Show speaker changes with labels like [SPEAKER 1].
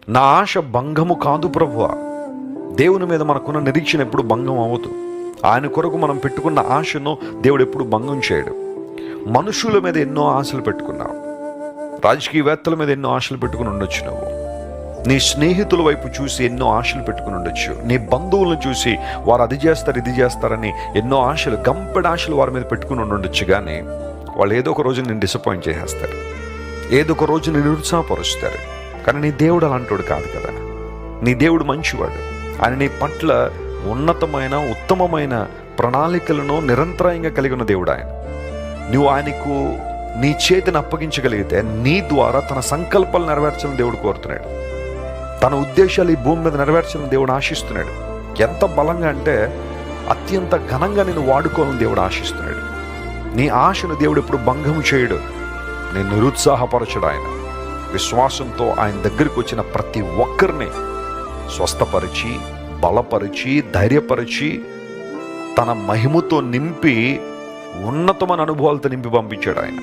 [SPEAKER 1] నా ఆశ భంగము కాదు ప్రభువా. దేవుని మీద మనకున్న నిరీక్షణ ఎప్పుడు భంగం అవ్వదు. ఆయన కొరకు మనం పెట్టుకున్న ఆశను దేవుడు ఎప్పుడు భంగం చేయడు. మనుషుల మీద ఎన్నో ఆశలు పెట్టుకున్నావు, రాజకీయవేత్తల మీద ఎన్నో ఆశలు పెట్టుకుని ఉండొచ్చు, నువ్వు నీ స్నేహితుల వైపు చూసి ఎన్నో ఆశలు పెట్టుకుని ఉండొచ్చు, నీ బంధువులను చూసి వారు అది చేస్తారు ఇది చేస్తారని ఎన్నో ఆశలు, గంపెడ ఆశలు వారి మీద పెట్టుకుని ఉండొచ్చు. కానీ వాళ్ళు ఏదో ఒక రోజు నేను డిసప్పాయింట్ చేసేస్తారు, ఏదో ఒక రోజు నేను నిరుత్సాహపరుస్తారు. కానీ నీ దేవుడు అలాంటోడు కాదు కదా. నీ దేవుడు మంచివాడు. ఆయన నీ పట్ల ఉన్నతమైన ఉత్తమమైన ప్రణాళికలను నిరంతరాయంగా కలిగి ఉన్న దేవుడు ఆయన. నువ్వు ఆయనకు నీ చేతిని అప్పగించగలిగితే నీ ద్వారా తన సంకల్పాలు నెరవేర్చాలని దేవుడు కోరుతున్నాడు. తన ఉద్దేశాలు ఈ భూమి మీద నెరవేర్చాలని దేవుడు ఆశిస్తున్నాడు. ఎంత బలంగా అంటే అత్యంత ఘనంగా నేను వాడుకోవాలని దేవుడు ఆశిస్తున్నాడు. నీ ఆశను దేవుడు ఎప్పుడు భంగం చేయడు, నేను నిరుత్సాహపరచడు. ఆయన విశ్వాసంతో ఆయన దగ్గరికి వచ్చిన ప్రతి ఒక్కరిని స్వస్థపరిచి, బలపరిచి, ధైర్యపరిచి, తన మహిమతో నింపి, ఉన్నతమైన అనుభవాలతో నింపి పంపించాడు ఆయన.